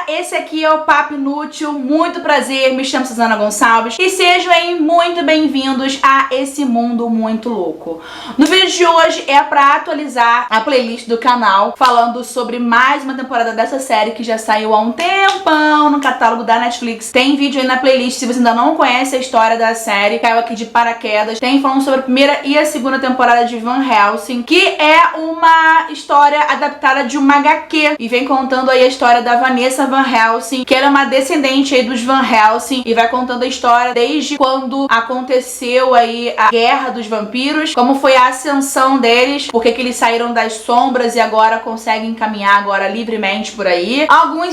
esse aqui é o Papo Inútil, muito prazer, me chamo Suzana Gonçalves e sejam aí muito bem-vindos a esse mundo muito louco. No vídeo de hoje é para atualizar a playlist do canal, falando sobre mais uma temporada dessa série que já saiu há um tempão no catálogo da Netflix. Tem vídeo aí na playlist, se você ainda não conhece a história da série, caiu aqui de paraquedas. Tem falando sobre a primeira e a segunda temporada de Van Helsing, que é uma história adaptada de uma HQ e vem contando aí a história da Vanessa Van Helsing, que ela é uma descendente aí dos Van Helsing e vai contando a história desde quando aconteceu aí a guerra dos vampiros, como foi a ascensão deles, porque que eles saíram das sombras e agora conseguem caminhar agora livremente por aí. Alguns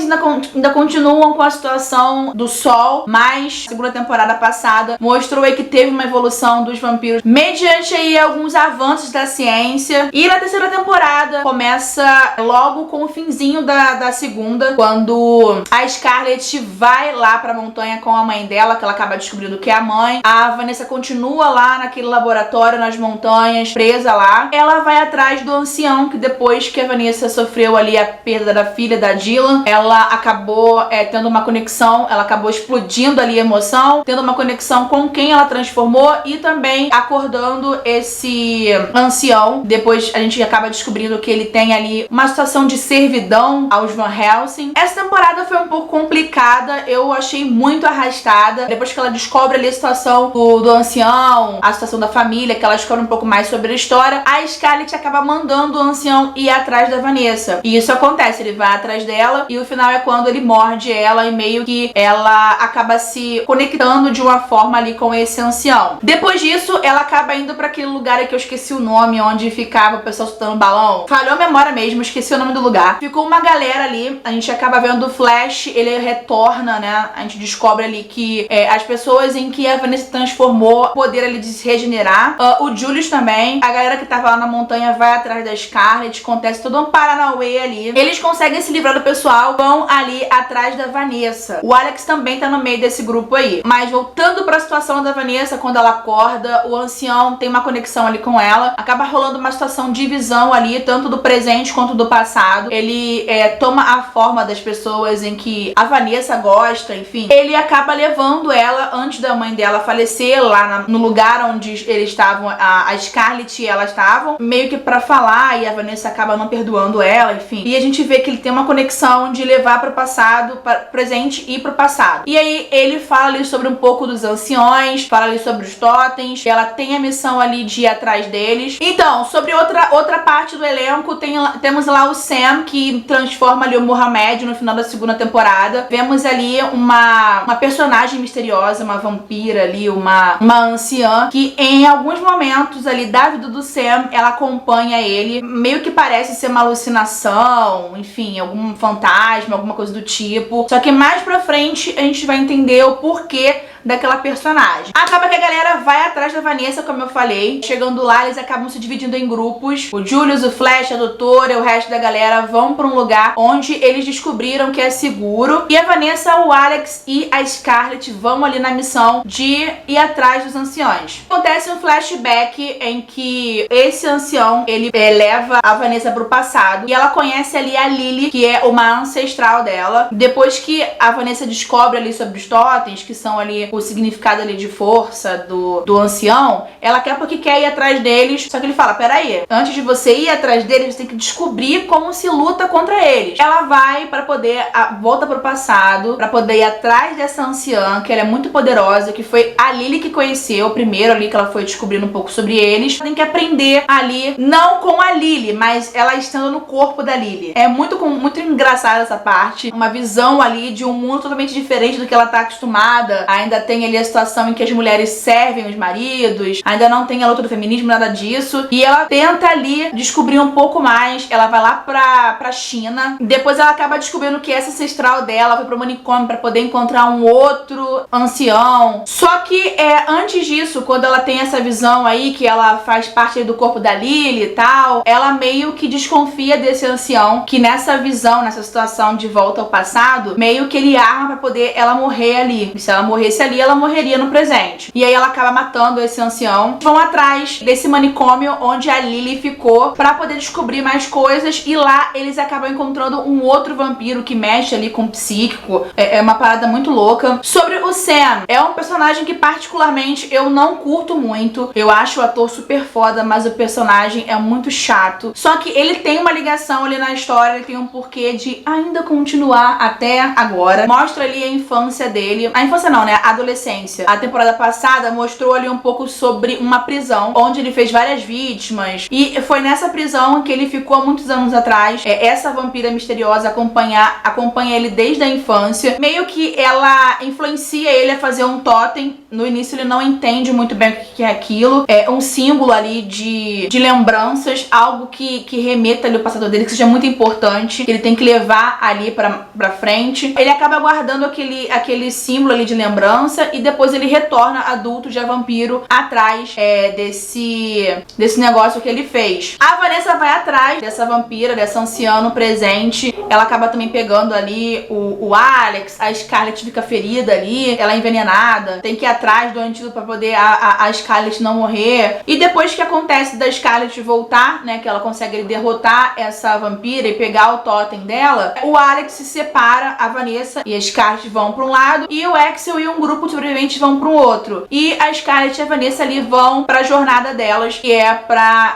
ainda continuam com a situação do sol, mas a segunda temporada passada mostrou aí que teve uma evolução dos vampiros mediante aí alguns avanços da ciência. E na terceira temporada começa logo com o finzinho da segunda, quando a Scarlett vai lá pra montanha com a mãe dela, que ela acaba descobrindo que é a mãe. A Vanessa continua lá naquele laboratório nas montanhas, presa lá. Ela vai atrás do ancião, que depois que a Vanessa sofreu ali a perda da filha da Dylan, ela acabou tendo uma conexão, ela acabou explodindo ali a emoção, tendo uma conexão com quem ela transformou e também acordando esse ancião. Depois a gente acaba descobrindo que ele tem ali uma situação de servidão aos Van Helsing. Essa temporada foi um pouco complicada, eu achei muito arrastada. Depois que ela descobre ali a situação do ancião, a situação da família, que ela descobre um pouco mais sobre a história, a Scarlett acaba mandando o ancião ir atrás da Vanessa. E isso acontece, ele vai atrás dela e o final é quando ele morde ela e meio que ela acaba se conectando de uma forma ali com esse ancião. Depois disso, ela acaba indo pra aquele lugar aí que eu esqueci o nome, onde ficava o pessoal soltando balão. Falhou a memória mesmo, esqueci o nome do lugar. Ficou uma galera ali, a gente acaba vendo o Flash, ele retorna, né? A gente descobre ali que as pessoas em que a Vanessa transformou, poder ali de se regenerar. O Julius também, a galera que tava lá na montanha vai atrás da Scarlett, acontece todo um paranauê ali. Eles conseguem se livrar do pessoal, vão ali atrás da Vanessa. O Alex também tá no meio desse grupo aí. Mas voltando pra situação da Vanessa, quando ela acorda, o ancião tem uma conexão ali com ela, acaba rolando uma situação de visão ali, tanto do presente quanto do passado. Ele toma a forma das pessoas em que a Vanessa gosta, enfim. Ele acaba levando ela, antes da mãe dela falecer, lá no lugar onde eles estavam, a Scarlett e ela estavam, meio que pra falar, e a Vanessa acaba não perdoando ela, enfim. E a gente vê que ele tem uma conexão de levar pro passado, para presente e pro passado. E aí ele fala ali sobre um pouco dos anciões, fala ali sobre os totens, ela tem a missão ali de ir atrás deles. Então, sobre outra parte do elenco, temos lá o Sam, que transforma ali o Mohamed no final da segunda temporada. Vemos ali uma personagem misteriosa, uma vampira ali, uma anciã, que em alguns momentos ali da vida do Sam, ela acompanha ele, meio que parece ser uma alucinação, enfim, algum fantasma, alguma coisa do tipo. Só que mais pra frente a gente vai entender o porquê daquela personagem. Acaba que a galera vai atrás da Vanessa, como eu falei. Chegando lá, eles acabam se dividindo em grupos. O Julius, o Flash, a doutora e o resto da galera vão pra um lugar onde eles descobriram que é seguro. E a Vanessa, o Alex e a Scarlett vão ali na missão de ir atrás dos anciões. Acontece um flashback em que esse ancião, ele leva a Vanessa pro passado e ela conhece ali a Lily, que é uma ancestral dela. Depois que a Vanessa descobre ali sobre os totens, que são ali o significado ali de força do ancião, ela quer ir atrás deles, só que ele fala, peraí, antes de você ir atrás deles, você tem que descobrir como se luta contra eles. Ela vai pra poder, volta pro passado, pra poder ir atrás dessa anciã, que ela é muito poderosa, que foi a Lily que conheceu primeiro ali, que ela foi descobrindo um pouco sobre eles. Tem que aprender ali, não com a Lily, mas ela estando no corpo da Lily. É muito engraçada essa parte, uma visão ali de um mundo totalmente diferente do que ela tá acostumada. Ainda tem ali a situação em que as mulheres servem os maridos, ainda não tem a luta do feminismo, nada disso. E ela tenta ali descobrir um pouco mais. Ela vai lá pra China. Depois ela acaba descobrindo que essa ancestral dela foi pro manicômio pra poder encontrar um outro ancião. Só que antes disso, quando ela tem essa visão aí, que ela faz parte do corpo da Lily e tal, ela meio que desconfia desse ancião, que nessa visão, nessa situação de volta ao passado, meio que ele arma pra poder ela morrer ali. E se ela morresse ali, ali, ela morreria no presente. E aí ela acaba matando esse ancião. Vão atrás desse manicômio onde a Lily ficou pra poder descobrir mais coisas, e lá eles acabam encontrando um outro vampiro que mexe ali com o psíquico. É uma parada muito louca. Sobre o Sam, é um personagem que particularmente eu não curto muito. Eu acho o ator super foda, mas o personagem é muito chato. Só que ele tem uma ligação ali na história, ele tem um porquê de ainda continuar até agora. Mostra ali a infância dele. A infância não, né? A adolescência. A temporada passada mostrou ali um pouco sobre uma prisão, onde ele fez várias vítimas. E foi nessa prisão que ele ficou há muitos anos atrás. Essa vampira misteriosa acompanha ele desde a infância. Meio que ela influencia ele a fazer um totem. No início ele não entende muito bem o que é aquilo. É um símbolo ali de lembranças, algo que remeta ali o passado dele, que seja muito importante, que ele tem que levar ali pra frente. Ele acaba guardando aquele símbolo ali de lembrança, e depois ele retorna adulto, já vampiro, atrás desse negócio que ele fez. A Vanessa vai atrás dessa vampira, dessa anciã no presente. Ela acaba também pegando ali o Alex. A Scarlett fica ferida ali, ela é envenenada, tem que ir atrás do antídoto pra poder a Scarlett não morrer. E depois que acontece da Scarlett voltar, né, que ela consegue derrotar essa vampira e pegar o totem dela, o Alex se separa, a Vanessa e a Scarlett vão pra um lado, e o Axel e um grupo de sobreviventes vão pro outro. E a Scarlett e a Vanessa ali vão pra jornada delas, que é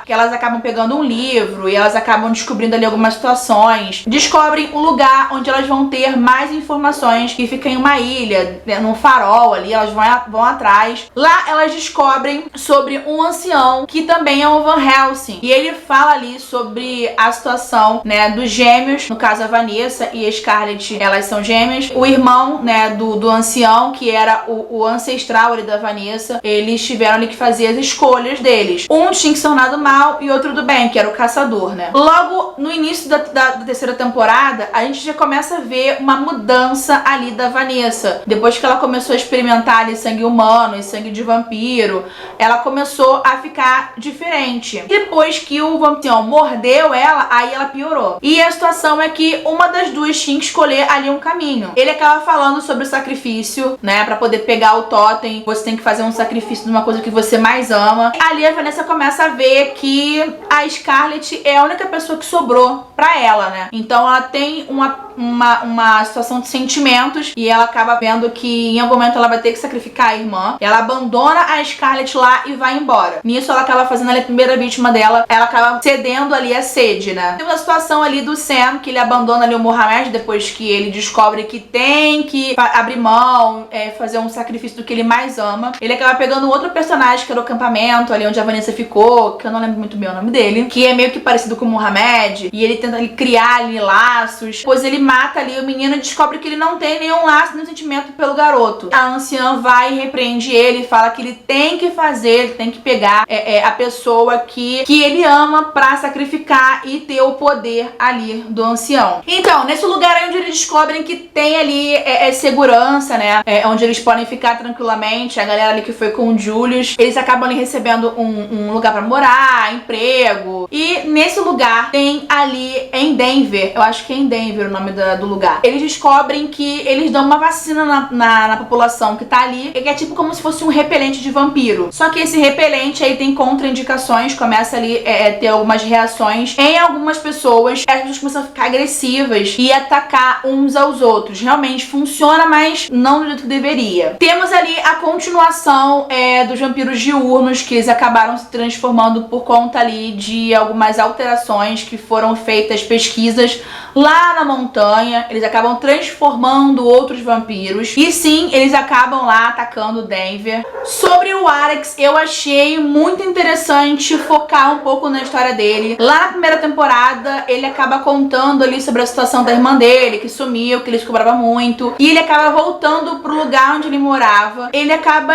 que elas acabam pegando um livro e elas acabam descobrindo ali algumas situações. Descobrem um lugar onde elas vão ter mais informações, que fica em uma ilha, né, num farol ali, elas vão atrás. Lá elas descobrem sobre um ancião que também é um Van Helsing, e ele fala ali sobre a situação, né, dos gêmeos, no caso a Vanessa e a Scarlett, elas são gêmeas. O irmão, né, do ancião, que era o ancestral ali da Vanessa, eles tiveram ali que fazer as escolhas deles. Um tinha que se tornar do mal e outro do bem, que era o caçador, né? Logo no início da terceira temporada, a gente já começa a ver uma mudança ali da Vanessa. Depois que ela começou a experimentar ali sangue humano e sangue de vampiro, ela começou a ficar diferente. Depois que o vampirão mordeu ela, aí ela piorou. E a situação é que uma das duas tinha que escolher ali um caminho. Ele acaba falando sobre o sacrifício, né? Pra poder pegar o totem, você tem que fazer um sacrifício de uma coisa que você mais ama. Ali a Vanessa começa a ver que a Scarlett é a única pessoa que sobrou pra ela, né? Então ela tem uma situação de sentimentos, e ela acaba vendo que em algum momento ela vai ter que sacrificar a irmã. Ela abandona a Scarlett lá e vai embora. Nisso ela acaba fazendo ali a primeira vítima dela, ela acaba cedendo ali a sede, né? Tem uma situação ali do Sam, que ele abandona ali o Mohamed depois que ele descobre que tem que abrir mão, fazer um sacrifício do que ele mais ama. Ele acaba pegando outro personagem que era o acampamento ali onde a Vanessa ficou, que eu não lembro muito bem o nome dele, que é meio que parecido com o Mohamed, e ele tenta ali criar ali laços. Depois ele mata ali o menino e descobre que ele não tem nenhum laço, nenhum sentimento pelo garoto. A anciã vai e repreende ele e fala que ele tem que fazer, ele tem que pegar a pessoa que ele ama pra sacrificar e ter o poder ali do ancião. Então, nesse lugar aí onde eles descobrem que tem ali segurança, né, onde eles podem ficar tranquilamente, a galera ali que foi com o Julius, eles acabam ali recebendo um lugar pra morar, emprego. E nesse lugar tem ali em Denver, eu acho que é em Denver o nome do lugar, eles descobrem que eles dão uma vacina na população que tá ali, que é tipo como se fosse um repelente de vampiro. Só que esse repelente aí tem contraindicações, começa ali ter algumas reações em algumas pessoas, as pessoas começam a ficar agressivas e atacar uns aos outros. Realmente funciona, mas não do jeito que deveria. Temos ali a continuação dos vampiros diurnos, que eles acabaram se transformando por conta ali de algumas alterações que foram feitas, pesquisas lá na montanha. Eles acabam transformando outros vampiros, e sim, eles acabam lá atacando Denver. Sobre o Alex, eu achei muito interessante focar um pouco na história dele. Lá na primeira temporada, ele acaba contando ali sobre a situação da irmã dele, que sumiu, que ele se cobrava muito, e ele acaba voltando pro lugar onde ele morava. Ele acaba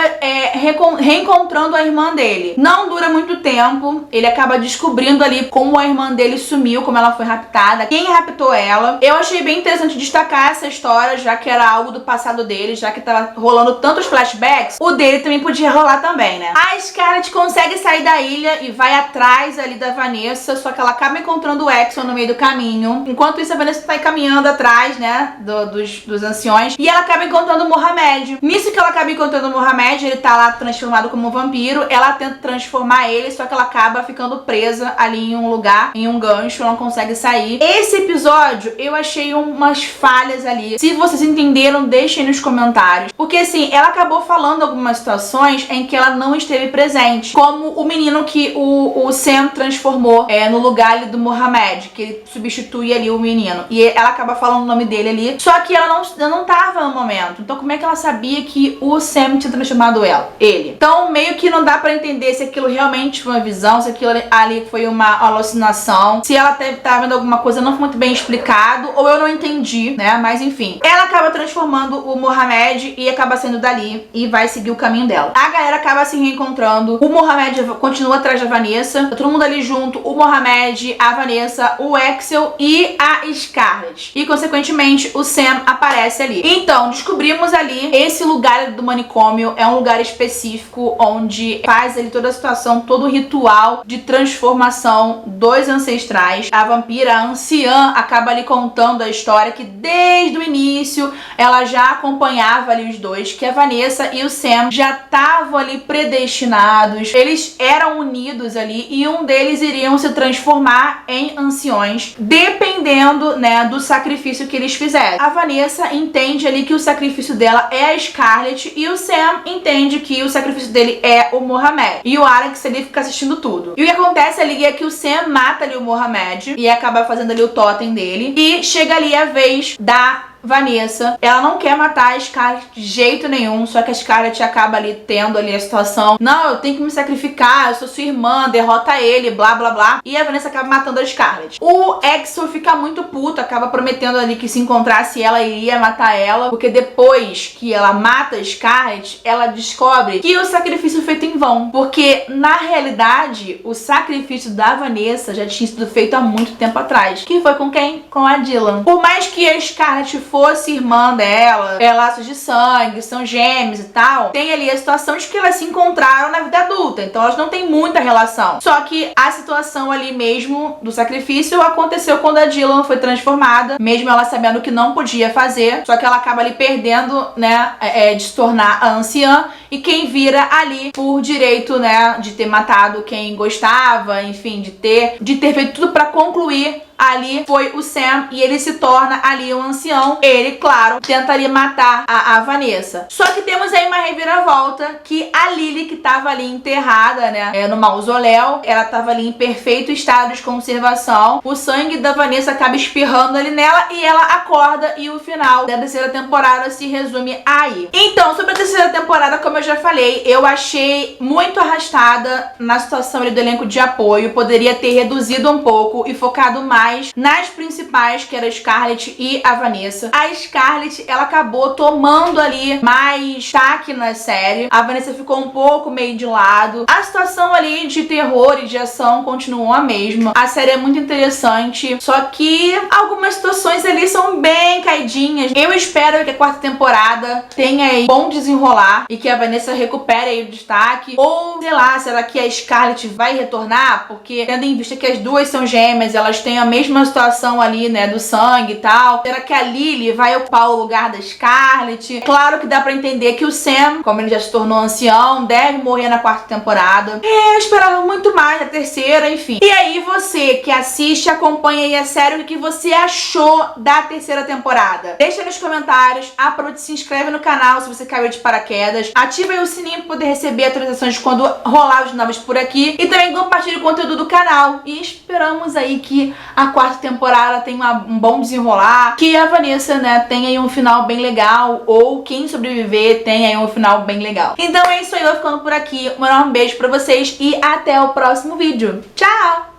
reencontrando a irmã dele. Não dura muito tempo, ele acaba descobrindo ali como a irmã dele sumiu, como ela foi raptada, quem raptou ela. Eu achei bem interessante destacar essa história, já que era algo do passado dele, já que tava rolando tantos flashbacks flashbacks, o dele também podia rolar também, né? A Scarlett consegue sair da ilha e vai atrás ali da Vanessa, só que ela acaba encontrando o Exo no meio do caminho. Enquanto isso, a Vanessa tá caminhando atrás, né, dos anciões, e ela acaba encontrando o Mohamed. Nisso que ela acaba encontrando o Mohamed, ele tá lá transformado como um vampiro, ela tenta transformar ele, só que ela acaba ficando presa ali em um lugar, em um gancho, não consegue sair. Esse episódio, eu achei umas falhas ali. Se vocês entenderam, deixem nos comentários. Porque assim, ela acabou falando algumas situações em que ela não esteve presente. Como o menino que o Sam transformou no lugar ali do Mohamed, que ele substitui ali o menino. E ela acaba falando o nome dele ali. Só que ela não tava no momento. Então como é que ela sabia que o Sam tinha transformado ele? Então meio que não dá pra entender se aquilo realmente foi uma visão, se aquilo ali foi uma alucinação, se ela tava vendo alguma coisa não foi muito bem explicado, ou eu não entendi, né? Mas enfim. Ela acaba transformando o Mohamed e acaba saindo dali e vai seguir o caminho dela. A galera acaba se reencontrando. O Mohamed continua atrás da Vanessa. Todo mundo ali junto. O Mohamed, a Vanessa, o Exo e a Scarlett. E, consequentemente, o Sam aparece ali. Então, descobrimos ali esse lugar do manicômio. É um lugar específico onde faz ali toda a situação, todo o ritual de transformação dos ancestrais. A vampira, a anciã, acaba ali contando a história que desde o início ela já acompanhava ali os dois, que a Vanessa e o Sam já estavam ali predestinados. Eles eram unidos ali e um deles iriam se transformar em anciões, dependendo, né, do sacrifício que eles fizerem. A Vanessa entende ali que o sacrifício dela é a Scarlett e o Sam entende que o sacrifício dele é o Mohamed. E o Alex ali fica assistindo tudo. E o que acontece ali é que o Sam mata ali o Mohamed e acaba fazendo ali o totem dele. E chega ali a vez da Vanessa. Ela não quer matar a Scarlett de jeito nenhum, só que a Scarlett acaba ali tendo ali a situação, não, eu tenho que me sacrificar, eu sou sua irmã, derrota ele, blá blá blá, e a Vanessa acaba matando a Scarlett. O Exo fica muito puto, acaba prometendo ali que se encontrasse ela iria matar ela, porque depois que ela mata a Scarlett, ela descobre que o sacrifício feito em vão, porque na realidade o sacrifício da Vanessa já tinha sido feito há muito tempo atrás, que foi com quem? Com a Dylan. Por mais que a Scarlett fosse irmã dela, laços de sangue, são gêmeos e tal, tem ali a situação de que elas se encontraram na vida adulta, então elas não têm muita relação. Só que a situação ali mesmo do sacrifício aconteceu quando a Dylan foi transformada, mesmo ela sabendo que não podia fazer, só que ela acaba ali perdendo, né, de se tornar a anciã, e quem vira ali por direito, né, de ter matado quem gostava, enfim, de ter feito tudo pra concluir ali foi o Sam, e ele se torna ali um ancião. Ele, claro, tenta ali matar a Vanessa. Só que temos aí uma reviravolta, que a Lily, que tava ali enterrada, né, no mausoléu, ela tava ali em perfeito estado de conservação. O sangue da Vanessa acaba espirrando ali nela e ela acorda, e o final da terceira temporada se resume aí. Então, sobre a terceira temporada, como eu já falei, eu achei muito arrastada na situação ali do elenco de apoio. Poderia ter reduzido um pouco e focado mais nas principais, que era a Scarlett e a Vanessa. A Scarlett, ela acabou tomando ali mais destaque na série. A Vanessa ficou um pouco meio de lado. A situação ali de terror e de ação continuou a mesma. A série é muito interessante, só que algumas situações ali são bem caidinhas. Eu espero que a quarta temporada tenha aí bom desenrolar e que a Vanessa recupere aí o destaque. Ou, sei lá, será que a Scarlett vai retornar? Porque, tendo em vista que as duas são gêmeas, elas têm a mesma situação ali, né, do sangue e tal. Será que a Lily vai ocupar o lugar da Scarlett? Claro que dá pra entender que o Sam, como ele já se tornou ancião, deve morrer na quarta temporada. Eu esperava muito mais na terceira, enfim. E aí você que assiste, acompanha aí a série, o que você achou da terceira temporada? Deixa nos comentários, aproveita e se inscreve no canal se você caiu de paraquedas, ativa aí o sininho para poder receber atualizações quando rolar os novos por aqui, e também compartilha o conteúdo do canal. E esperamos aí que a quarta temporada tenha um bom desenrolar, que a Vanessa, né, tenha aí um final bem legal, ou quem sobreviver tenha aí um final bem legal. Então é isso aí, eu vou ficando por aqui. Um enorme beijo pra vocês e até o próximo vídeo. Tchau!